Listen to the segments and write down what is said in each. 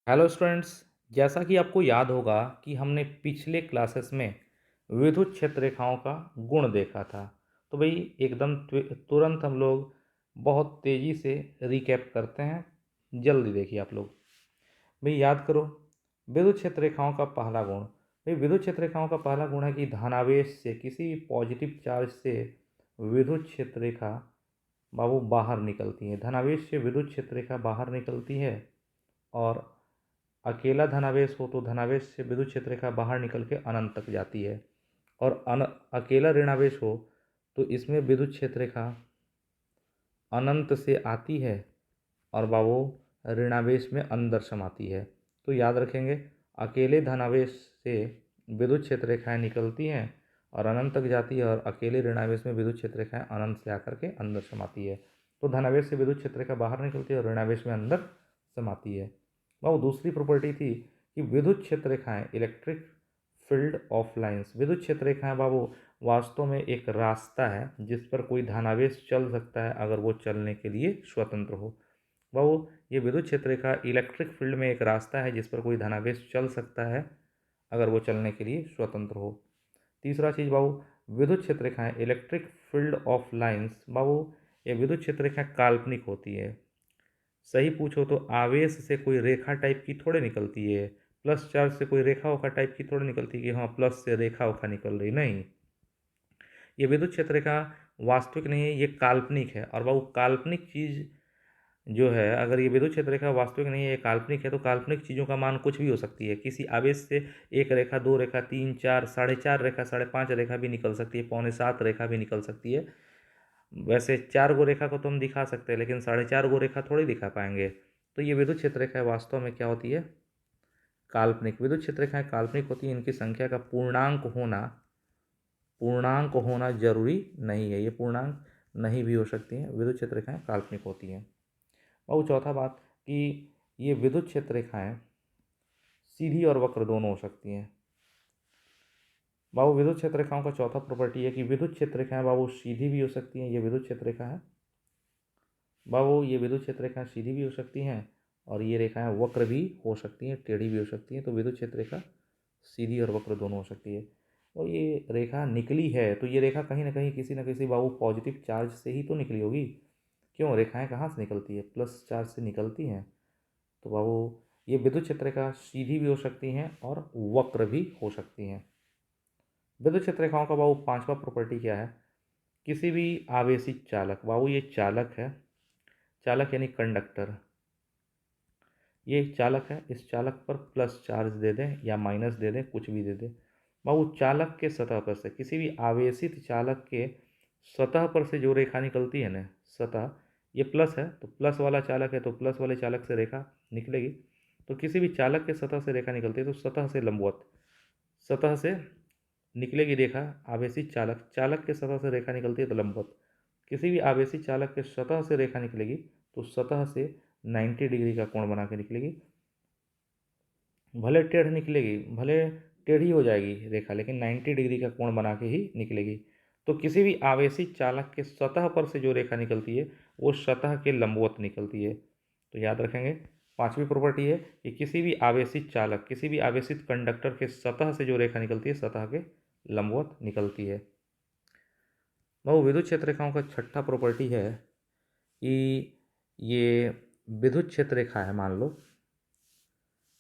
Hello students. जैसा कि आपको याद होगा कि हमने पिछले क्लासेस में विद्युत क्षेत्र रेखाओं का गुण देखा था। तो भाई एकदम तुरंत हम लोग बहुत तेज़ी से रिकैप करते हैं। जल्दी देखिए आप लोग। भाई याद करो, विद्युत क्षेत्र रेखाओं का पहला गुण। भाई विद्युत क्षेत्र रेखाओं का पहला गुण है कि धनावेश से किसी पॉजिटिव चार्ज से विद्युत क्षेत्र रेखा बाबू बाहर निकलती है। धनावेश से विद्युत क्षेत्र रेखा बाहर निकलती है। और अकेला धनावेश हो तो धनावेश से विद्युत क्षेत्र रेखा बाहर निकल के अनंत तक जाती है। और अकेला ऋणावेश हो तो इसमें विद्युत क्षेत्र रेखा अनंत से आती है और बाबू ऋणावेश में अंदर समाती है। तो याद रखेंगे, अकेले धनावेश से विद्युत क्षेत्र रेखाएं निकलती हैं और अनंत तक जाती है, और अकेले ऋणावेश में विद्युत क्षेत्र रेखाएं अनंत से आकर के अंदर समाती है। तो धनावेश से विद्युत क्षेत्र रेखा बाहर निकलती है और ऋणावेश में अंदर समाती है। वो दूसरी प्रॉपर्टी थी कि विद्युत क्षेत्र रेखाएं इलेक्ट्रिक फील्ड ऑफ लाइंस। विद्युत क्षेत्र रेखाएं बाबू वास्तव में एक रास्ता है जिस पर कोई धनावेश चल सकता है अगर वो चलने के लिए स्वतंत्र हो। बाबू ये विद्युत क्षेत्र रेखा इलेक्ट्रिक फील्ड में एक रास्ता है जिस पर कोई धनावेश चल सकता है अगर वो चलने के लिए स्वतंत्र हो। तीसरा चीज़ बाबू, विद्युत क्षेत्र रेखाएं इलेक्ट्रिक फील्ड ऑफ लाइंस। बाबू ये विद्युत क्षेत्र रेखाएं काल्पनिक होती है। सही पूछो तो आवेश से कोई रेखा टाइप की थोड़े निकलती है, प्लस चार्ज से कोई रेखा ओखा टाइप की थोड़ी निकलती है कि हाँ प्लस से रेखा ओखा निकल रही, नहीं। ये विद्युत क्षेत्र रेखा वास्तविक नहीं है, ये काल्पनिक है। और बाबू काल्पनिक चीज़ जो है, अगर ये विद्युत क्षेत्र रेखा वास्तविक नहीं है, ये काल्पनिक है, तो काल्पनिक चीज़ों का मान कुछ भी हो सकती है। किसी आवेश से एक रेखा, दो रेखा, तीन, चार, साढ़े चार रेखा, साढ़े पाँच रेखा भी निकल सकती है, पौने सात रेखा भी निकल सकती है। वैसे चार गो रेखा को तो हम दिखा सकते हैं, लेकिन साढ़े चार गो रेखा थोड़ी दिखा पाएंगे। तो ये विद्युत क्षेत्र रेखा वास्तव में क्या होती है? काल्पनिक। विद्युत क्षेत्र रेखाएं काल्पनिक होती हैं। इनकी संख्या का पूर्णांक होना जरूरी नहीं है। ये पूर्णांक नहीं भी हो सकती हैं। विद्युत क्षेत्र रेखाएं काल्पनिक होती हैं। और चौथा बात कि ये विद्युत क्षेत्र रेखाएं सीधी और वक्र दोनों हो सकती हैं। बाबू विद्युत क्षेत्र रेखाओं का चौथा प्रॉपर्टी है कि विद्युत क्षेत्र रेखाएं बाबू सीधी भी हो सकती हैं। ये विद्युत क्षेत्र रेखा है बाबू, ये विद्युत क्षेत्र रेखाएं सीधी भी हो सकती हैं और ये रेखाएं वक्र भी हो सकती हैं, टेढ़ी भी हो सकती हैं। तो विद्युत क्षेत्र रेखा सीधी और वक्र दोनों हो सकती है। और ये रेखा निकली है तो ये रेखा कहीं ना कहीं किसी न किसी बाबू पॉजिटिव चार्ज से ही तो निकली होगी। क्यों? रेखाएं कहाँ से निकलती है? प्लस चार्ज से निकलती हैं। तो बाबू ये विद्युत क्षेत्र रेखा सीधी भी हो सकती हैं और वक्र भी हो सकती हैं। विद्युत क्षेत्र रेखाओं का बाबू पांचवा प्रॉपर्टी क्या है? किसी भी आवेशित चालक, बाबू ये चालक है, चालक यानी कंडक्टर, ये चालक है, इस चालक पर प्लस चार्ज दे दें या माइनस दे दें, कुछ भी दे दें, बाबू चालक के सतह पर से, किसी भी आवेशित चालक के सतह पर से जो रेखा निकलती है ना, सतह, ये प्लस है तो प्लस वाला चालक है तो प्लस वाले चालक से रेखा निकलेगी। तो किसी भी चालक के सतह से रेखा निकलती है तो सतह से लंबवत, सतह से निकलेगी रेखा। आवेशित चालक, चालक के सतह से रेखा निकलती है तो लंबवत। किसी भी आवेशित चालक के सतह से रेखा निकलेगी तो सतह से 90 डिग्री का कोण बना के निकलेगी। भले टेढ़ निकलेगी, भले टेढ़ी हो जाएगी रेखा, लेकिन 90 डिग्री का कोण बना के ही निकलेगी। तो किसी भी आवेशित चालक के सतह पर से जो रेखा निकलती है वो सतह के लंबवत निकलती है। तो याद रखेंगे, पांचवी प्रॉपर्टी है कि किसी भी आवेशित चालक, किसी भी आवेशित कंडक्टर के सतह से जो रेखा निकलती है सतह के लंबवत निकलती है। बहु विद्युत क्षेत्र रेखाओं का छठा प्रॉपर्टी है कि ये विद्युत क्षेत्र रेखा है, मान लो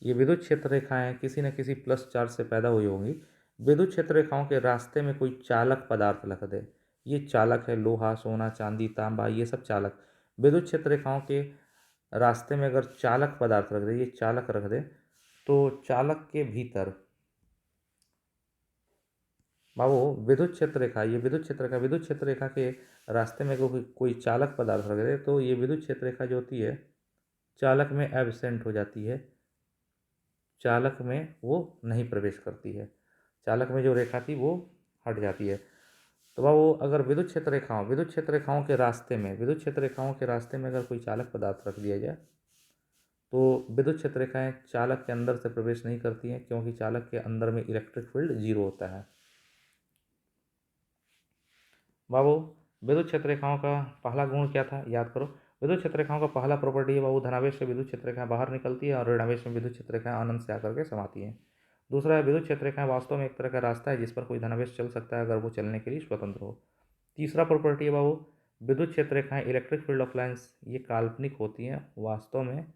ये विद्युत क्षेत्र रेखाएं किसी न किसी प्लस चार्ज से पैदा हुई होंगी। विद्युत क्षेत्र रेखाओं के रास्ते में कोई चालक पदार्थ रख दे, ये चालक है, लोहा, सोना, चांदी, तांबा, ये सब चालक। विद्युत क्षेत्र रेखाओं के रास्ते में अगर चालक पदार्थ रख दे, ये चालक रख दे, तो चालक के भीतर बाबू विद्युत क्षेत्र रेखा, ये विद्युत क्षेत्र रेखा के रास्ते में कोई चालक पदार्थ रख दे तो ये विद्युत क्षेत्र रेखा जो होती है चालक में एबसेंट हो जाती है, चालक में वो नहीं प्रवेश करती है, चालक में जो रेखा थी वो हट जाती है। तो वो अगर विद्युत क्षेत्र रेखाओं के रास्ते में, विद्युत क्षेत्र रेखाओं के रास्ते में अगर कोई चालक पदार्थ रख दिया जाए तो विद्युत क्षेत्र रेखाएं चालक के अंदर से प्रवेश नहीं करती हैं, क्योंकि चालक के अंदर में इलेक्ट्रिक फील्ड जीरो होता है। बाबू विद्युत क्षेत्र रेखाओं का पहला गुण क्या था? याद करो, विद्युत क्षेत्र रेखाओं का पहला प्रॉपर्टी है बाबू, धनावेश से विद्युत क्षेत्र रेखाएं बाहर निकलती है और ऋणावेश में विद्युत क्षेत्र रेखाएं अनंत से आकर के समाती हैं। दूसरा है, विद्युत क्षेत्र रेखाएं वास्तव में एक तरह का रास्ता है जिस पर कोई धनावेश चल सकता है अगर वो चलने के लिए स्वतंत्र हो। तीसरा प्रॉपर्टी है बाबू, विद्युत क्षेत्र रेखाएं इलेक्ट्रिक फील्ड ऑफ लाइंस ये काल्पनिक होती हैं, वास्तव में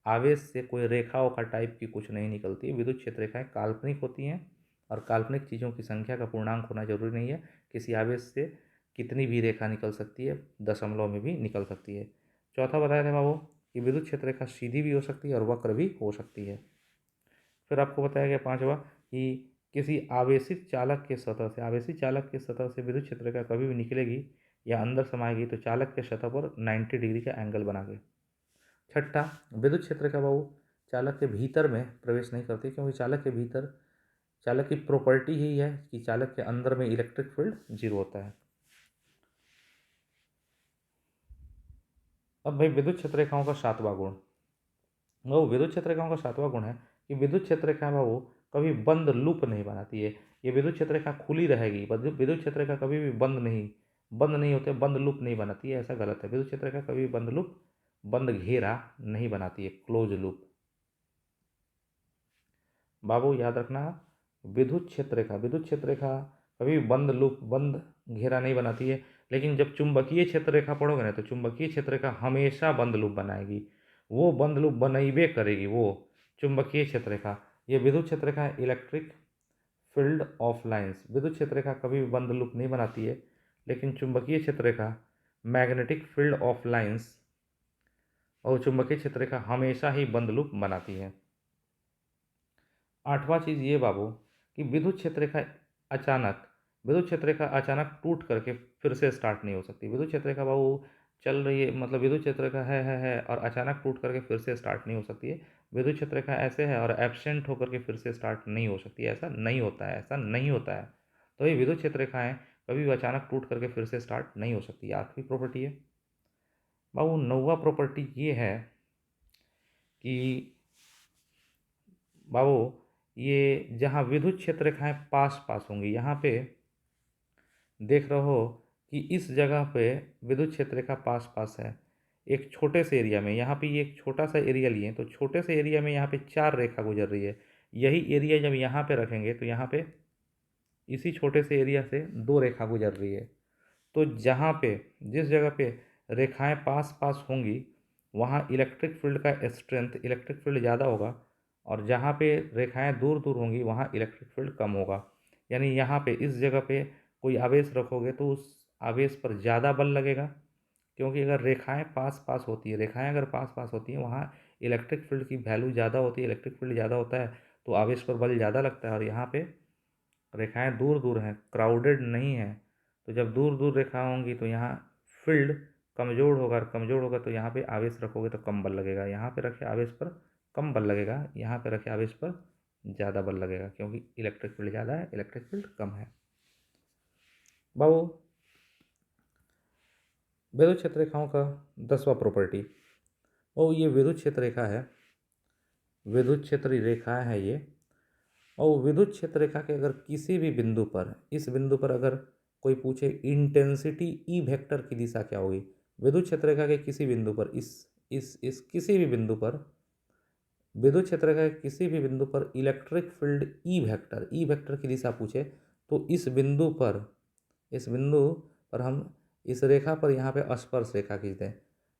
आवेश से कोई रेखाओं का टाइप की कुछ नहीं निकलती है। विद्युत क्षेत्र रेखाएं काल्पनिक होती हैं और काल्पनिक चीज़ों की संख्या का पूर्णांक होना जरूरी नहीं है। किसी आवेश से कितनी भी रेखा निकल सकती है, दशमलव में भी निकल सकती है। चौथा बताया था बाबू कि विद्युत क्षेत्र रेखा सीधी भी हो सकती है और वक्र भी हो सकती है। फिर आपको बताया गया पांचवा कि किसी आवेशित चालक के सतह से, आवेशित चालक के सतह से विद्युत क्षेत्र रेखा कभी भी निकलेगी या अंदर समाएगी तो चालक के सतह पर 90 डिग्री का एंगल बना के। छठा, विद्युत क्षेत्र का बाबू चालक के भीतर में प्रवेश नहीं करती, क्योंकि चालक के भीतर, चालक की प्रॉपर्टी ही है कि चालक के अंदर में इलेक्ट्रिक फील्ड जीरो होता है। अब भाई विद्युत क्षेत्र रेखाओं का सातवां गुण, वो विद्युत क्षेत्र रेखाओं का सातवां गुण है कि विद्युत क्षेत्र रेखा वो कभी बंद लूप नहीं बनाती है। ये विद्युत क्षेत्र रेखा खुली रहेगी, विद्युत क्षेत्र रेखा कभी भी बंद नहीं होते, बंद लूप नहीं बनाती है, ऐसा गलत है। विद्युत क्षेत्र रेखा कभी बंद लूप, बंद घेरा नहीं बनाती है, क्लोज लूप। बाबू याद रखना, विद्युत क्षेत्र रेखा कभी बंद लूप, बंद घेरा नहीं बनाती है। लेकिन जब चुंबकीय क्षेत्र रेखा पढ़ोगे ना तो चुंबकीय क्षेत्र रेखा हमेशा बंद लूप बनाएगी, वो बंद लूप बनइबे करेगी वो चुंबकीय क्षेत्र रेखा। ये विद्युत क्षेत्र रेखा इलेक्ट्रिक फील्ड ऑफ लाइंस, विद्युत क्षेत्र रेखा कभी भी बंद लूप नहीं बनाती है, लेकिन चुंबकीय क्षेत्र रेखा मैग्नेटिक फील्ड ऑफ लाइंस और चुंबकीय क्षेत्र रेखा हमेशा ही बंद लूप बनाती है। आठवां चीज़ ये बाबू कि विद्युत क्षेत्र रेखा अचानक टूट करके फिर से स्टार्ट नहीं हो सकती। विद्युत क्षेत्र रेखा बाबू चल रही है, मतलब विद्युत क्षेत्र रेखा है और अचानक टूट करके फिर से स्टार्ट नहीं हो सकती है। विद्युत क्षेत्र रेखा ऐसे है और एब्सेंट होकर के फिर से स्टार्ट नहीं हो सकती है, ऐसा नहीं होता है, ऐसा नहीं होता है। तो ये विद्युत क्षेत्र रेखाएं कभी भी अचानक टूट करके फिर से स्टार्ट नहीं हो सकती, आखिरी प्रॉपर्टी है बाबू। नौवा प्रॉपर्टी ये है कि बाबू ये जहाँ विद्युत क्षेत्र रेखाएं पास पास होंगी, यहाँ पे देख रहे हो कि इस जगह पे विद्युत क्षेत्र रेखा पास पास है एक छोटे से एरिया में। यहाँ पे ये एक छोटा सा एरिया लिए तो छोटे से एरिया में यहाँ पे चार रेखा गुजर रही है। यही एरिया जब यहाँ पे रखेंगे तो यहाँ पे इसी छोटे से एरिया से दो रेखा गुजर रही है। तो जहाँ पे, जिस जगह पे रेखाएं पास पास होंगी वहाँ इलेक्ट्रिक फील्ड का स्ट्रेंथ, इलेक्ट्रिक फील्ड ज़्यादा होगा, और जहाँ पे रेखाएं दूर दूर होंगी वहाँ इलेक्ट्रिक फील्ड कम होगा। यानी यहाँ पे इस जगह पे कोई आवेश रखोगे तो उस आवेश पर ज़्यादा बल लगेगा, क्योंकि अगर रेखाएं पास पास होती है, रेखाएं अगर पास पास होती हैं वहाँ इलेक्ट्रिक फील्ड की वैल्यू ज़्यादा होती है, इलेक्ट्रिक फील्ड ज़्यादा होता है तो आवेश पर बल ज़्यादा लगता है। और यहाँ पे रेखाएं दूर दूर हैं, क्राउडेड नहीं है, तो जब दूर दूर रेखाएं होंगी तो यहाँ फील्ड कमज़ोर होगा, और कमज़ोर होगा तो यहाँ पे आवेश रखोगे तो कम बल लगेगा। यहाँ पे रखे आवेश पर कम बल लगेगा, यहाँ पे रखे आवेश पर ज़्यादा बल लगेगा, क्योंकि इलेक्ट्रिक फील्ड ज़्यादा है, इलेक्ट्रिक फील्ड कम है। बाबू विद्युत क्षेत्र रेखाओं का 10वां प्रॉपर्टी, वो ये विद्युत क्षेत्र रेखा है, विद्युत क्षेत्र रेखा है ये, और विद्युत क्षेत्र रेखा के अगर किसी भी बिंदु पर, इस बिंदु पर अगर कोई पूछे इंटेंसिटी ई वेक्टर की दिशा क्या होगी, विद्युत क्षेत्र रेखा के किसी बिंदु पर, इस किसी भी बिंदु पर, विद्युत क्षेत्र रेखा के किसी भी बिंदु पर इलेक्ट्रिक फील्ड ई वेक्टर की दिशा पूछे तो इस बिंदु पर हम इस रेखा पर यहाँ पे स्पर्श रेखा खींच दें।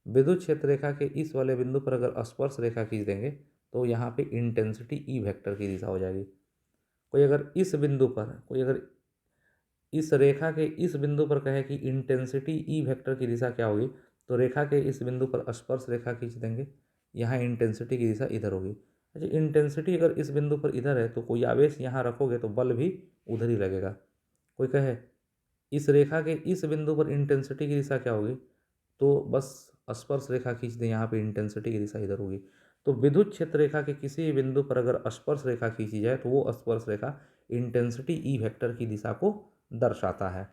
विद्युत क्षेत्र रेखा के इस वाले बिंदु पर अगर स्पर्श रेखा खींच देंगे तो यहाँ पे इंटेंसिटी ई वेक्टर की दिशा हो जाएगी। कोई अगर इस रेखा के इस बिंदु पर कहे कि इंटेंसिटी ई वेक्टर की दिशा क्या होगी, तो रेखा के इस बिंदु पर स्पर्श रेखा खींच देंगे, यहाँ इंटेंसिटी की दिशा इधर होगी। अच्छा, इंटेंसिटी अगर इस बिंदु पर इधर है तो कोई आवेश यहाँ रखोगे तो बल भी उधर ही लगेगा। कोई कहे इस रेखा के इस बिंदु पर इंटेंसिटी की दिशा क्या होगी, तो बस स्पर्श रेखा खींच दें, यहाँ पे इंटेंसिटी की दिशा इधर होगी। तो विद्युत क्षेत्र रेखा के किसी भी बिंदु पर अगर स्पर्श रेखा खींची जाए तो वो स्पर्श रेखा इंटेंसिटी ई वेक्टर की दिशा को दर्शाता है।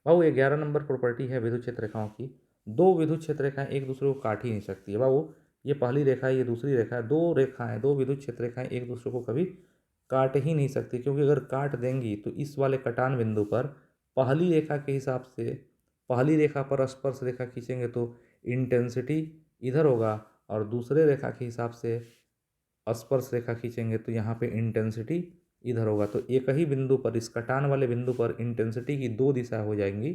बाबू ये 11 नंबर प्रॉपर्टी है विद्युत क्षेत्र रेखाओं की, दो विद्युत क्षेत्र रेखाएं एक दूसरे को काट ही नहीं सकती है। बाबू ये पहली रेखा है, ये दूसरी रेखा है, दो विद्युत क्षेत्र रेखाएं एक दूसरे को कभी काट ही नहीं सकती, क्योंकि अगर काट देंगी तो इस वाले कटान बिंदु पर पहली रेखा के हिसाब से, पहली रेखा पर स्पर्श रेखा खींचेंगे तो इंटेंसिटी इधर होगा और दूसरे रेखा के हिसाब से स्पर्श रेखा खींचेंगे तो यहाँ पे इंटेंसिटी इधर होगा। तो एक ही बिंदु पर, इस कटान वाले बिंदु पर इंटेंसिटी की दो दिशा हो जाएंगी,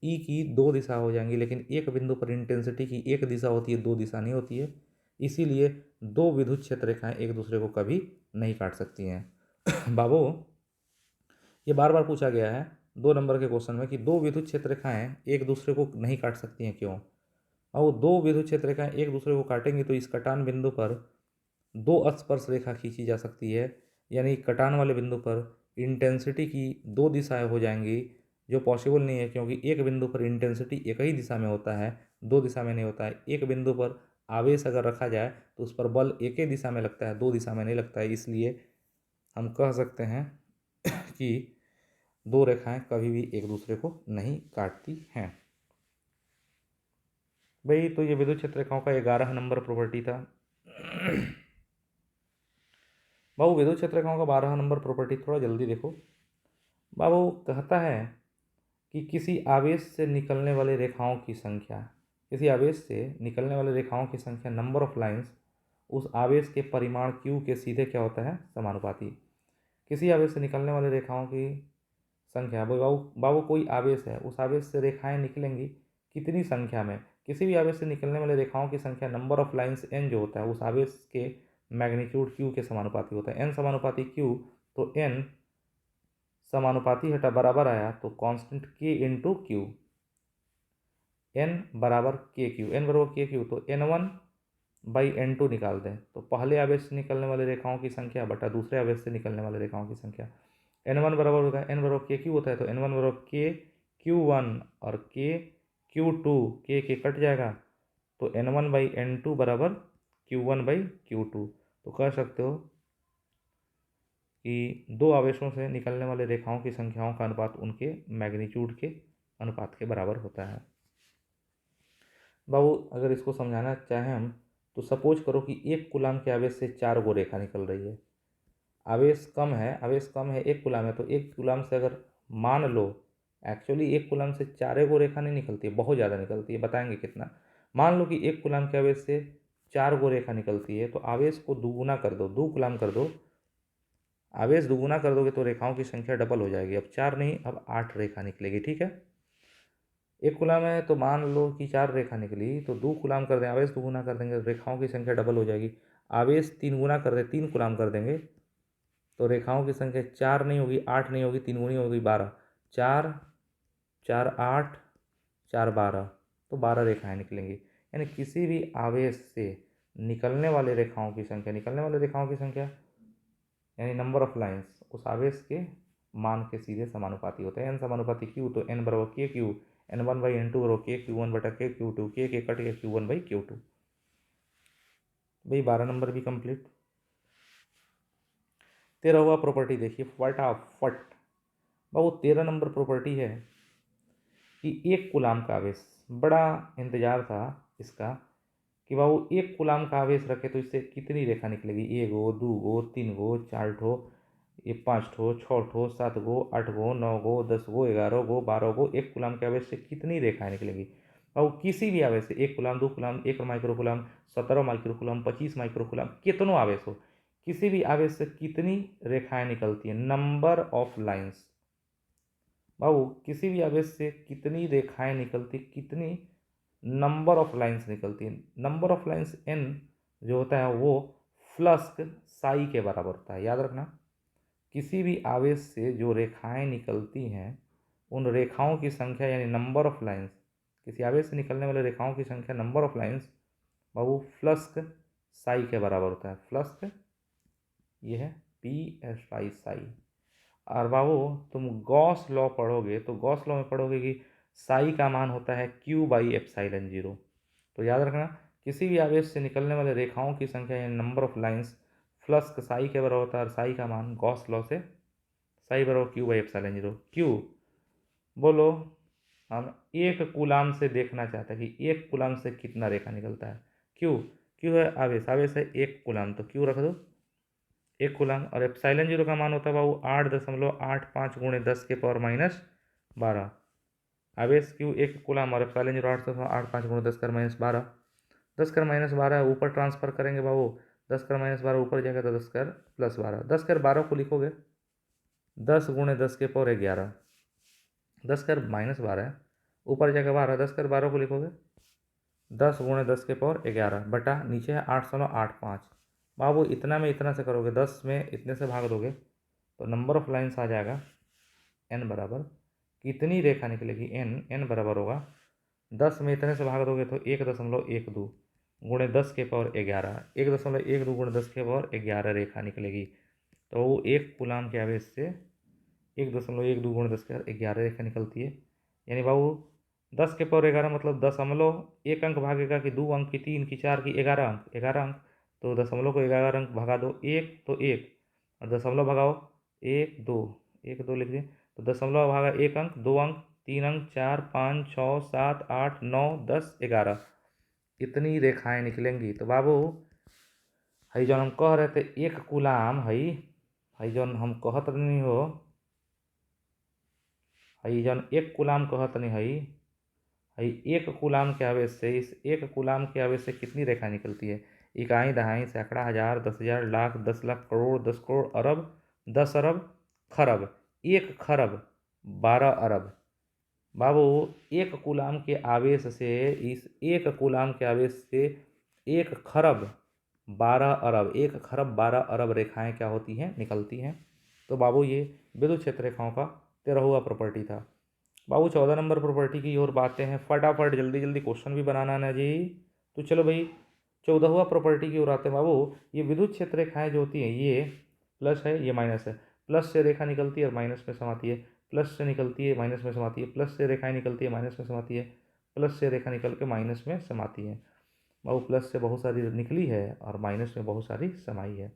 ई की दो दिशा हो जाएंगी, लेकिन एक बिंदु पर इंटेंसिटी की एक दिशा होती है, दो दिशा नहीं होती है। इसीलिए दो विद्युत क्षेत्र रेखाएं एक दूसरे को कभी नहीं काट सकती हैं। बाबू, ये बार बार पूछा गया है 2 नंबर के क्वेश्चन में कि दो विद्युत क्षेत्र रेखाएं एक दूसरे को नहीं काट सकती हैं, क्यों? और वो दो विद्युत क्षेत्र रेखाएं एक दूसरे को काटेंगी तो इस कटान बिंदु पर दो स्पर्श रेखा खींची जा सकती है, यानी कटान वाले बिंदु पर इंटेंसिटी की दो दिशाएं हो जाएंगी, जो पॉसिबल नहीं है क्योंकि एक बिंदु पर इंटेंसिटी एक ही दिशा में होता है, दो दिशा में नहीं होता है। एक बिंदु पर आवेश अगर रखा जाए तो उस पर बल एक ही दिशा में लगता है, दो दिशा में नहीं लगता है। इसलिए हम कह सकते हैं कि दो रेखाएं कभी भी एक दूसरे को नहीं काटती हैं। भाई, तो ये विद्युत क्षेत्र रेखाओं का 11 नंबर प्रॉपर्टी था। बाबू, विद्युत क्षेत्र रेखाओं का 12 नंबर प्रॉपर्टी थोड़ा जल्दी देखो। बाबू कहता है कि किसी आवेश से निकलने वाले रेखाओं की संख्या, किसी आवेश से निकलने वाले रेखाओं की संख्या, नंबर ऑफ लाइंस, उस आवेश के परिमाण Q के सीधे क्या होता है? समानुपाती। किसी आवेश से निकलने वाले रेखाओं की संख्या, बाबू बाबू कोई आवेश है, उस आवेश से रेखाएं निकलेंगी कितनी संख्या में? किसी भी आवेश से निकलने वाले रेखाओं की संख्या नंबर ऑफ लाइंस n जो होता है उस आवेश के मैग्नीट्यूड Q के समानुपाती होता है। n समानुपाती Q, तो n समानुपाती हटा बराबर आया तो constant k into Q, n बराबर के क्यू, n बराबर के क्यू, तो n1 बाई n2 निकाल दें तो पहले आवेश से निकलने वाले रेखाओं की संख्या बटा दूसरे आवेश से निकलने वाले रेखाओं की संख्या, n1 बराबर होता है n बराबर के क्यू होता है, तो n1 बराबर के Q1 और के Q2, के कट जाएगा तो n1 बाई n2 बराबर Q1 बाई Q2। तो कह सकते हो कि दो आवेशों से निकलने वाले रेखाओं की संख्याओं का अनुपात उनके मैग्नीट्यूड के अनुपात के बराबर होता है। बाबू, अगर इसको समझाना चाहें हम तो सपोज करो कि एक कूलाम के आवेश से 4 गो रेखा निकल रही है। आवेश कम है, आवेश कम है, एक कूलाम है, तो एक कूलाम से अगर मान लो, एक्चुअली एक कूलाम से 4 गो रेखा नहीं निकलती है, बहुत ज़्यादा निकलती है। बताएंगे कितना। मान लो कि एक कूलाम के आवेश से 4 गो रेखा निकलती है, तो आवेश को दुगुना कर दो, 2 कूलाम कर दो। आवेश दुगुना कर दोगे तो रेखाओं की संख्या डबल हो जाएगी। अब 4 नहीं, अब 8 रेखा निकलेगी। ठीक है, एक कूलाम है तो मान लो कि 4 रेखा निकली, तो 2 कूलाम कर दें, आवेश दुगुना कर देंगे, रेखाओं की संख्या डबल हो जाएगी। आवेश 3 गुना कर दें, 3 कूलाम कर देंगे तो रेखाओं की संख्या 4 नहीं होगी, 8 नहीं होगी, 3 गुनी होगी 12। 4 4 8 4 12, तो 12 रेखाएं निकलेंगी। यानी किसी भी आवेश से निकलने वाले रेखाओं की संख्या, निकलने वाले रेखाओं की संख्या यानी नंबर ऑफ लाइंस उस आवेश के मान के सीधे समानुपाती होते हैं। n समानुपाती q, तो n बराबर के क्यू, n1 बाई n2 बराबर के Q1 बटा के Q2, के कट के Q1 बाई Q2। भाई 12 नंबर भी कंप्लीट। 13वां प्रॉपर्टी देखिए फटाफट। बाबू 13 नंबर प्रॉपर्टी है कि एक कूलाम का आवेश, बड़ा इंतजार था इसका कि बाबू एक कूलाम का आवेश रखे तो इससे कितनी रेखा निकलेगी? 1 गो, 2 गो, 3 गो, 4 ठो, ये 5 ठो, 6 ठो, 7 गो, 8 गो, 9 गो, 10 गो, 11 गो, 12 गो, एक कूलाम के आवेश से कितनी रेखाएं निकलेंगी? और किसी भी आवेश से, एक coulomb, 2 coulomb, 1 micro coulomb, 17 micro coulomb, 25 micro coulomb, कितनों आवेश हो, किसी भी आवेश से कितनी रेखाएं निकलती हैं? Number of lines. बाबू किसी भी आवेश से कितनी रेखाएं निकलती, कितनी नंबर ऑफ लाइंस निकलती हैं? नंबर ऑफ लाइंस n जो होता है वो फ्लक्स साई के बराबर होता है, याद रखना। किसी भी आवेश से जो रेखाएं निकलती हैं उन रेखाओं की संख्या यानी नंबर ऑफ लाइंस, किसी आवेश से निकलने वाले रेखाओं की संख्या number of lines Babu flux Sai के बराबर होता है। फ्लक्स ये है PSI साई। और बाबू तुम गॉस लॉ पढ़ोगे तो गॉस लॉ में पढ़ोगे कि साई का मान होता है Q बाई एप्साइलन जीरो। तो याद रखना, किसी भी आवेश से निकलने वाले रेखाओं की संख्या यानी number of lines flux Sai के बराबर होता है और साई का मान गॉस लॉ से साई बराबर Q by epsilon zero. Q बोलो, हम एक कूलाम से देखना चाहते हैं कि एक कूलाम से कितना रेखा निकलता है। क्यू क्यू है आवेश, आवेश है एक कूलाम, तो क्यू रख दो एक कूलाम। और एप्साइलन जीरो का मान होता है बाबू 8.85 गुणे 10 के पावर माइनस 12। आवेश क्यू 1 कूलम और एप्सिलॉन 0 8.5 गुणा 10⁻12। 10⁻12 ऊपर ट्रांसफर करेंगे बाबू, 10⁻12 ऊपर जाएगा तो 10⁻+12, 10⁻12 को लिखोगे 10 गुणे 10⁻11, 10⁻−12 ऊपर जाएगा 12, 10⁻12 को लिखोगे 10 गुणे 10⁻11 बटा नीचे है 8.85। बाबू इतना में इतना से करोगे, 10 में इतने से भाग दोगे तो नंबर ऑफ लाइन्स आ जाएगा n बराबर कितनी रेखा निकलेगी, n बराबर होगा 10 में इतने से भाग दोगे तो 1.12 गुणे 10⁻11, 1.12 गुणे 10⁻11 रेखा निकलेगी। तो वो एक कूलम के आवेश से 1.12 गुणे 10⁻11 रेखा निकलती है। यानी बाबू 10⁻11 मतलब दशमलव एक अंक भागेगा कि 2 अंक की 3 की 4 की 11 अंक, 11 अंक, तो दशमलव को 11 अंक भगा दो, एक तो एक, और दशमलव भगाओ 1 2, 1 2 लिख दिए, तो दशमलव भागा 1 अंक, 2 अंक, 3 अंक, 4 5 6 7 8 9 10 11, इतनी रेखाएं निकलेंगी। तो बाबू हई जौन हम कह रहे थे एक कूलम, हई जौन हम कहत नहीं हो, हई जौन एक कूलम कहत नहीं, हई एक कूलम के आवेश से, इस एक कूलम के आवेश से कितनी रेखा निकलती है, इकाई दहाई सैकड़ा हज़ार 10,000 लाख 10 लाख करोड़ 10 करोड़ अरब 10 अरब खरब 1 खरब 12 अरब। बाबू एक कूलम के आवेश से, इस एक कूलम के आवेश से 1 खरब 12 अरब 1 खरब 12 अरब रेखाएं क्या होती हैं, निकलती हैं। तो बाबू ये विद्युत क्षेत्र रेखाओं का 13वां प्रॉपर्टी था। बाबू 14 नंबर प्रॉपर्टी की ओर बातें हैं, फटाफट जल्दी जल्दी क्वेश्चन भी बनाना ना जी। तो चलो भाई 14वां प्रॉपर्टी की ओर आते हैं। बाबू ये विद्युत क्षेत्र रेखाएं जो होती हैं, ये प्लस है ये माइनस है, प्लस से रेखा निकलती है और माइनस में समाती है, प्लस से निकलती है माइनस में समाती है, प्लस से रेखाएं निकलती है माइनस में समाती है, प्लस से रेखा निकल के माइनस में समाती है। बाबू प्लस से बहुत सारी निकली है और माइनस में बहुत सारी समाई है।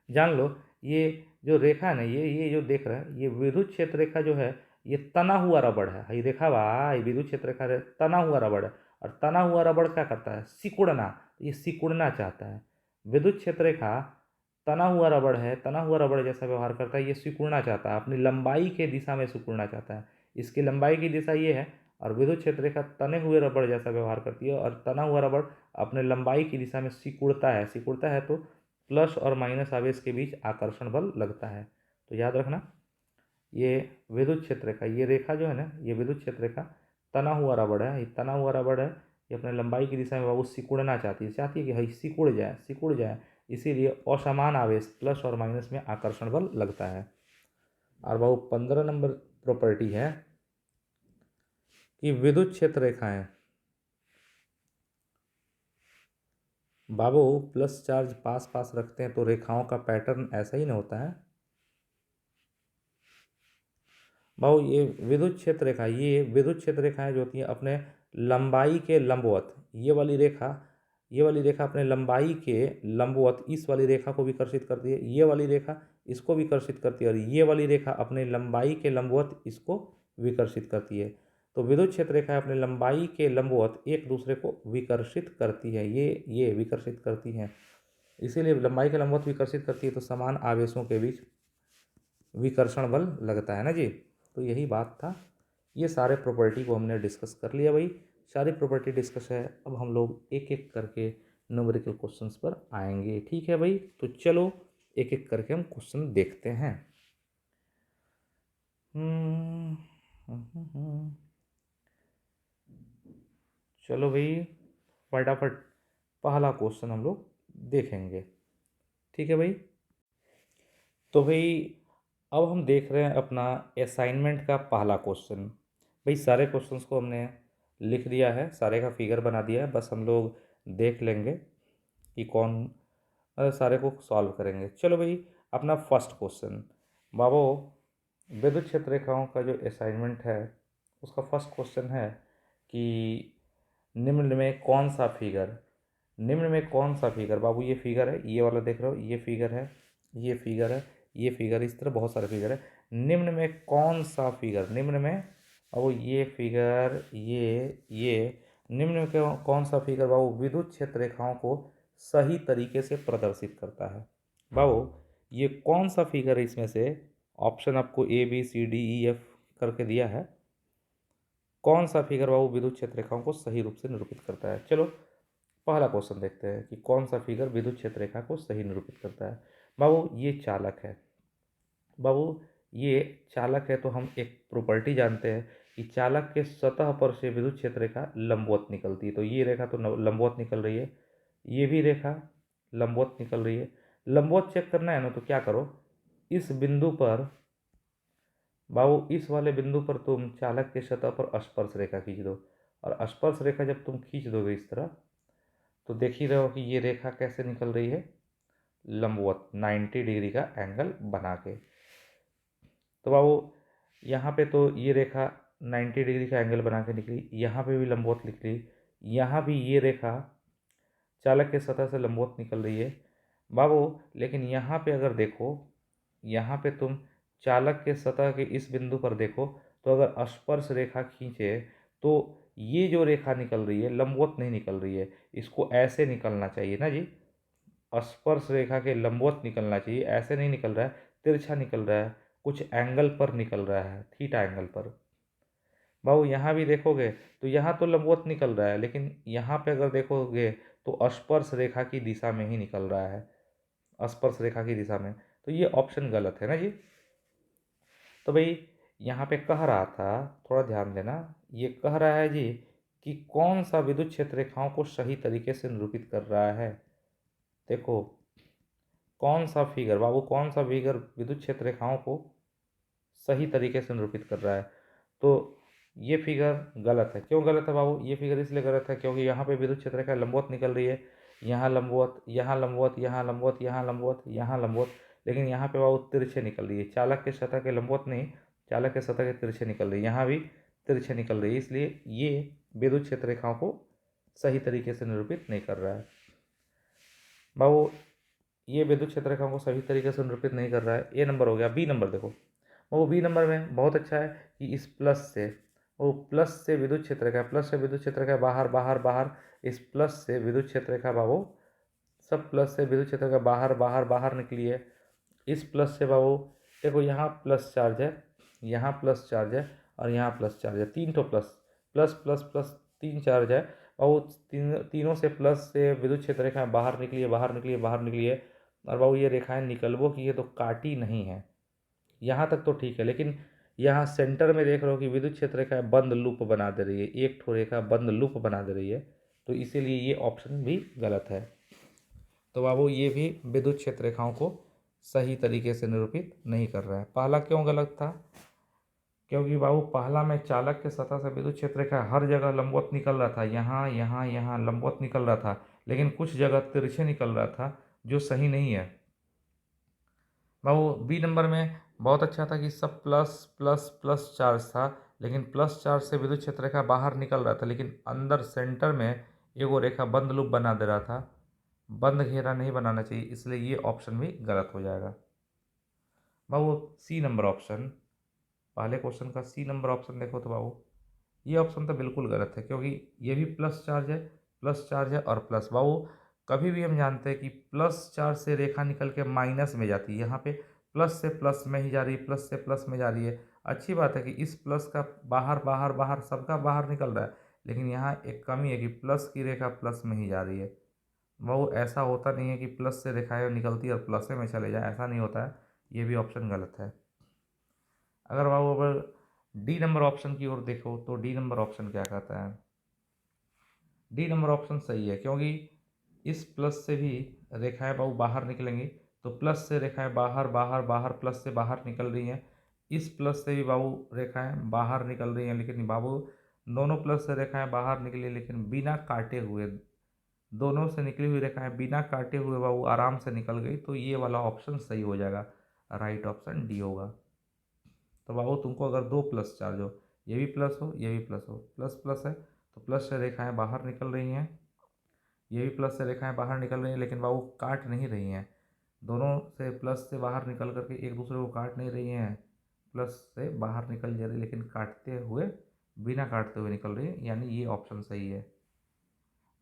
जान लो ये जो रेखा है ना, ये जो देख रहा है, ये विद्युत क्षेत्र रेखा जो है ये तना हुआ रबड़ है। ये देखा भाई, विद्युत क्षेत्र रेखा तना हुआ रबड़ है, और तना हुआ रबड़ क्या करता है, सिकुड़ना, ये सिकुड़ना चाहता है। विद्युत क्षेत्र रेखा तना हुआ रबड़ है, तना हुआ रबड़ जैसा व्यवहार करता है, ये सिकुड़ना चाहता है, अपनी लंबाई के दिशा में सिकुड़ना चाहता है। इसकी लंबाई की दिशा ये है, और विद्युत क्षेत्र रेखा तने हुए रबड़ जैसा व्यवहार करती है, और तना हुआ रबड़ अपने लंबाई की दिशा में सिकुड़ता है तो प्लस और माइनस आवेश के बीच आकर्षण बल लगता है। तो याद रखना, ये विद्युत क्षेत्र रेखा, ये रेखा जो है ना, ये विद्युत क्षेत्र रेखा तना हुआ रबड़ है, ये तना हुआ रबड़ है, ये अपने लंबाई की दिशा में बाबू सिकुड़ना चाहती है कि भाई सिकुड़ जाए, इसीलिए असमान आवेश प्लस और माइनस में आकर्षण बल लगता है। और बाबू 15 नंबर प्रॉपर्टी है कि विद्युत क्षेत्र रेखाएं, बाबू प्लस चार्ज पास पास रखते हैं तो रेखाओं का पैटर्न ऐसा ही ना होता है। बाबू ये विद्युत क्षेत्र रेखा, ये विद्युत क्षेत्र रेखाएं जो होती हैं अपने लंबाई के लंबवत, ये वाली रेखा अपने लंबाई के लंबवत इस वाली रेखा को विकर्षित करती है, ये वाली रेखा इसको विकर्षित करती है, और ये वाली रेखा अपने लंबाई के लंबवत इसको विकर्षित करती है। तो विद्युत क्षेत्र रेखा अपने लंबाई के लंबवत एक दूसरे को विकर्षित करती है, ये विकर्षित करती हैं, इसीलिए लंबाई के लंबवत विकर्षित करती है तो समान आवेशों के बीच विकर्षण बल लगता है ना जी। तो यही बात था, ये सारे प्रॉपर्टी को हमने डिस्कस कर लिया भाई, सारी प्रॉपर्टी डिस्कस है। अब हम लोग एक एक करके न्यूमेरिकल क्वेश्चंस पर आएंगे, ठीक है भाई। तो चलो एक एक करके हम क्वेश्चन देखते हैं। चलो भाई फटाफट पहला क्वेश्चन हम लोग देखेंगे, ठीक है भाई। तो भाई अब हम देख रहे हैं अपना असाइनमेंट का पहला क्वेश्चन। भाई सारे क्वेश्चंस को हमने लिख दिया है, सारे का फिगर बना दिया है, बस हम लोग देख लेंगे कि कौन सारे को सॉल्व करेंगे। चलो भाई अपना फर्स्ट क्वेश्चन, बाबू विद्युत क्षेत्र रेखाओं का जो असाइनमेंट है उसका फर्स्ट क्वेश्चन है कि निम्न में कौन सा फिगर, निम्न में कौन सा फिगर, बाबू ये फिगर है, ये वाला देख रहे हो, ये फिगर है, ये फिगर है, ये फिगर, इस तरह बहुत सारे फिगर है। निम्न में कौन सा फिगर, निम्न में बाबू ये फिगर, ये निम्न में कौन सा फिगर बाबू विद्युत क्षेत्र रेखाओं को सही तरीके से प्रदर्शित करता है। बाबू ये कौन सा फिगर है, इसमें से ऑप्शन आपको A B C D E F करके दिया है, कौन सा फिगर बाबू विद्युत क्षेत्र रेखाओं को सही रूप से निरूपित करता है। चलो पहला क्वेश्चन देखते हैं कि कौन सा फिगर विद्युत क्षेत्र रेखा को सही निरूपित करता है। बाबू ये चालक है। बाबू ये चालक है तो हम एक प्रॉपर्टी जानते हैं कि चालक के सतह पर से विद्युत क्षेत्र रेखा लंबवत निकलती है। तो ये रेखा तो लंबवत निकल रही है, ये भी रेखा लंबवत निकल रही है। लंबवत चेक करना है ना, तो क्या करो, इस बिंदु पर बाबू, इस वाले बिंदु पर तुम चालक के सतह पर स्पर्श रेखा खींच दो। और स्पर्श रेखा जब तुम खींच दोगे इस तरह, तो देख ही रहे हो कि ये रेखा कैसे निकल रही है, लंबवत 90 डिग्री का एंगल बना के। तो बाबू यहाँ पे तो ये रेखा 90 डिग्री का एंगल बना के निकली, यहाँ पे भी लंबवत निकली, यहाँ भी ये रेखा चालक के सतह से लंबवत निकल रही है बाबू। लेकिन यहाँ पे अगर देखो, यहाँ पे तुम चालक के सतह के इस बिंदु पर देखो, तो अगर स्पर्श रेखा खींचे तो ये जो रेखा निकल रही है लंबवत नहीं निकल रही है, इसको ऐसे निकलना चाहिए ना जी, स्पर्श रेखा के लंबवत निकलना चाहिए, ऐसे नहीं निकल रहा है, तिरछा निकल रहा है, कुछ एंगल पर निकल रहा है, थीटा एंगल पर। बाबू यहाँ भी देखोगे तो यहाँ तो लंबवत निकल रहा है, लेकिन यहाँ पे अगर देखोगे तो स्पर्श रेखा की दिशा में ही निकल रहा है, स्पर्श रेखा की दिशा में। तो ये ऑप्शन गलत है ना जी। तो भाई यहाँ पे कह रहा था, थोड़ा ध्यान देना, ये कह रहा है जी कि कौन सा विद्युत क्षेत्र रेखाओं को सही तरीके से निरूपित कर रहा है। देखो कौन सा फिगर बाबू, कौन सा फिगर विद्युत क्षेत्र रेखाओं को सही तरीके से निरूपित कर रहा है। तो ये फिगर गलत है। क्यों गलत है बाबू, ये फिगर इसलिए गलत है क्योंकि यहाँ पे विद्युत क्षेत्र रेखा लंबवत निकल रही है, यहाँ लंबवत, यहाँ लंबवत, यहाँ लंबवत, यहाँ लंबवत, यहाँ लंबवत, लेकिन यहाँ पे बाबू तिरछे निकल रही है, चालक के सतह के लंबवत नहीं, चालक के सतह के तिरछे निकल रही है, यहाँ भी तिरछे निकल रही है, इसलिए ये विद्युत क्षेत्र रेखाओं को सही तरीके से निरूपित नहीं कर रहा है बाबू। ये विद्युत क्षेत्र रेखाओं को सही तरीके से निरूपित नहीं कर रहा है। ए नंबर हो गया। बी नंबर देखो, वो बी नंबर में बहुत अच्छा है कि इस प्लस से, वो प्लस से विद्युत क्षेत्र रेखा, प्लस से विद्युत क्षेत्र रेखा बाहर बाहर बाहर, इस प्लस से विद्युत क्षेत्र रेखा बाबू, सब प्लस से विद्युत क्षेत्र रेखा बाहर बाहर बाहर निकली है। इस प्लस से बाबू देखो, यहाँ प्लस चार्ज है, यहाँ प्लस चार्ज है, और यहाँ प्लस चार्ज है, तीन तो प्लस प्लस प्लस प्लस तीन चार्ज है बाबू। तीनों से प्लस से विद्युत क्षेत्र रेखाएं बाहर निकली है, बाहर निकली है, बाहर निकली है। और बाबू ये रेखाएं निकलबो की है, तो काटी नहीं है, यहाँ तक तो ठीक है। लेकिन यहाँ सेंटर में देख रहे हो कि विद्युत क्षेत्र रेखा बंद लूप बना दे रही है, एक ठो रेखा बंद लूप बना दे रही है, तो इसीलिए ये ऑप्शन भी गलत है। तो बाबू ये भी विद्युत क्षेत्र रेखाओं को सही तरीके से निरूपित नहीं कर रहा है। पहला क्यों गलत था, क्योंकि बाबू पहला में चालक के सतह से विद्युत क्षेत्र रेखा हर जगह लंबवत निकल रहा था, यहाँ यहाँ यहाँ लंबवत निकल रहा था, लेकिन कुछ जगह तिरछे निकल रहा था, जो सही नहीं है बाबू। बी नंबर में बहुत अच्छा था कि सब प्लस प्लस प्लस चार्ज था, लेकिन प्लस चार्ज से विद्युत क्षेत्र रेखा बाहर निकल रहा था, लेकिन अंदर सेंटर में एगो रेखा बंद लूप बना दे रहा था, बंद घेरा नहीं बनाना चाहिए, इसलिए ये ऑप्शन भी गलत हो जाएगा बाबू। सी नंबर ऑप्शन, पहले क्वेश्चन का सी नंबर ऑप्शन देखो तो बाबू ये ऑप्शन तो बिल्कुल गलत है, क्योंकि ये भी प्लस चार्ज है, प्लस चार्ज है और प्लस। बाबू कभी भी हम जानते हैं कि प्लस चार्ज से रेखा निकल के माइनस में जाती है, यहाँ पे प्लस से प्लस में ही जा रही है, प्लस से प्लस में जा रही है। अच्छी बात है कि इस प्लस का बाहर बाहर बाहर सबका बाहर निकल रहा है, लेकिन यहाँ एक कमी है कि प्लस की रेखा प्लस में ही जा रही है। वो ऐसा होता नहीं है कि प्लस से रेखाएं निकलती है और प्लस में चले जाए, ऐसा नहीं होता है। ये भी ऑप्शन गलत है। अगर बाबू अगर डी नंबर ऑप्शन की ओर देखो तो डी नंबर ऑप्शन क्या कहता है, डी नंबर ऑप्शन सही है, क्योंकि इस प्लस से भी रेखाएं बाबू बाहर निकलेंगी, तो प्लस से रेखाएं बाहर बाहर बाहर प्लस से बाहर निकल रही हैं, इस प्लस से भी बाबू रेखाएं बाहर निकल रही हैं, लेकिन बाबू दोनों प्लस से रेखाएं बाहर निकली, लेकिन बिना काटे हुए, दोनों से निकली हुई रेखाएं बिना काटे हुए बाबू आराम से निकल गई, तो ये वाला ऑप्शन सही हो जाएगा, राइट ऑप्शन डी होगा। तो बाबू तुमको अगर दो प्लस चार्ज हो, ये भी प्लस हो, ये भी प्लस हो, प्लस प्लस है, तो प्लस से रेखाएं बाहर निकल रही हैं, ये भी प्लस से रेखाएं बाहर निकल रही हैं, लेकिन बाबू काट नहीं रही हैं, दोनों से प्लस से बाहर निकल करके एक दूसरे को काट नहीं रही हैं, प्लस से बाहर निकल जा रही लेकिन काटते हुए, बिना काटते हुए निकल रही है, यानी ये ऑप्शन सही है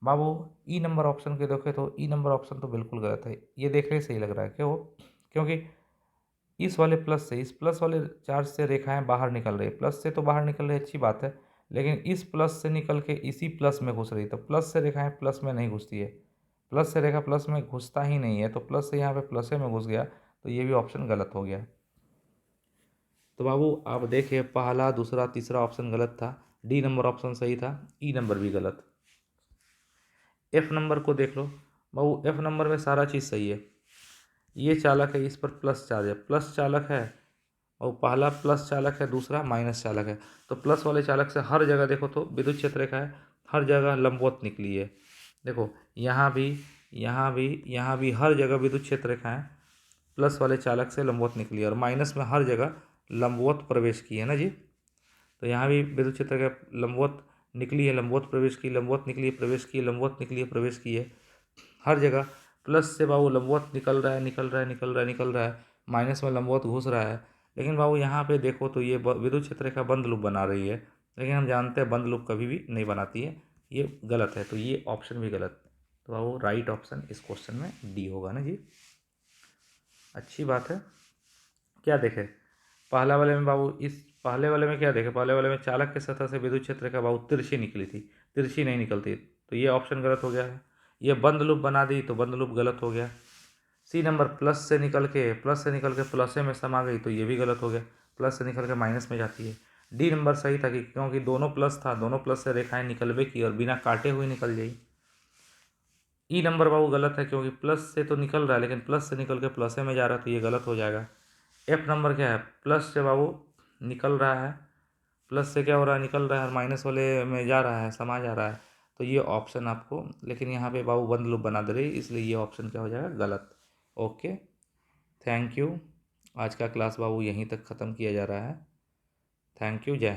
बाबू। ई नंबर ऑप्शन के देखे तो ई नंबर ऑप्शन तो बिल्कुल गलत है, ये देखने से ही लग रहा है क्यों, क्योंकि इस वाले प्लस से, इस प्लस वाले चार्ज से रेखाएं बाहर निकल रही है, प्लस से तो बाहर निकल रही है, अच्छी बात है, लेकिन इस प्लस से निकल के इसी प्लस में घुस रही, तो प्लस से रेखाएं प्लस में नहीं घुसती है, प्लस से रेखा प्लस में घुसता ही नहीं है, तो प्लस से यहाँ पे प्लस में घुस गया, तो ये भी ऑप्शन गलत हो गया। तो बाबू आप देखिए, पहला दूसरा तीसरा ऑप्शन गलत था, डी नंबर ऑप्शन सही था, ई नंबर भी गलत। एफ नंबर को देख लो बाबू, एफ नंबर में सारा चीज़ सही है। ये चालक है, इस पर प्लस चार्ज है, प्लस चालक है, और पहला प्लस चालक है, दूसरा माइनस चालक है। तो प्लस वाले चालक से हर जगह देखो तो विद्युत क्षेत्र रेखा है, हर जगह लंबवत निकली है। देखो यहाँ भी, यहाँ भी, यहाँ भी हर जगह विद्युत क्षेत्र रेखा है प्लस वाले चालक से लंबवत निकली है, और माइनस में हर जगह लंबवत प्रवेश की है ना जी। तो यहाँ भी विद्युत क्षेत्र रेखा लंबवत निकली है, लंबवत प्रवेश की, लंबवत निकली है, प्रवेश की, लंबवत निकली है, प्रवेश की है। हर जगह प्लस से बाबू लंबवत निकल रहा है, निकल रहा है, निकल रहा है, निकल रहा है, माइनस में लंबवत घुस रहा है। लेकिन बाबू यहाँ पे देखो तो ये विद्युत क्षेत्र रेखा बंद लूप बना रही है, लेकिन हम जानते हैं बंद लूप कभी भी नहीं बनाती है, ये गलत है, तो ये ऑप्शन भी गलत। तो बाबू राइट ऑप्शन इस क्वेश्चन में डी होगा ना जी। अच्छी बात है। क्या देखे पहला वाले में बाबू, इस पहले वाले में क्या देखे, पहले वाले में चालक के सतह से विद्युत क्षेत्र रेखा बाबू तिरछी निकली थी, तिरछी नहीं निकलती, तो ये ऑप्शन गलत हो गया है। ये बंद लूप बना दी, तो बंद लूप गलत हो गया। सी नंबर प्लस से निकल के प्लस में समा गई, तो ये भी गलत हो गया, प्लस से निकल के माइनस में जाती है। डी नंबर सही था कि क्योंकि दोनों प्लस था, दोनों प्लस से रेखाएं निकलवे की और बिना काटे हुए निकल जाई। ई नंबर बाबू गलत है, क्योंकि प्लस से तो निकल रहा है, लेकिन प्लस से निकल के प्लस में जा रहा है, तो ये गलत हो जाएगा। एफ नंबर क्या है, प्लस से बाबू निकल रहा है, प्लस से क्या हो रहा है, निकल रहा है, और माइनस वाले में जा रहा है, समा जा रहा है, तो ये ऑप्शन आपको, लेकिन यहाँ पे बाबू बंद लूप बना दे रही, इसलिए ये ऑप्शन क्या हो जाएगा, गलत। Okay, thank you. आज का क्लास बाबू यहीं तक ख़त्म किया जा रहा है। थैंक यू, जय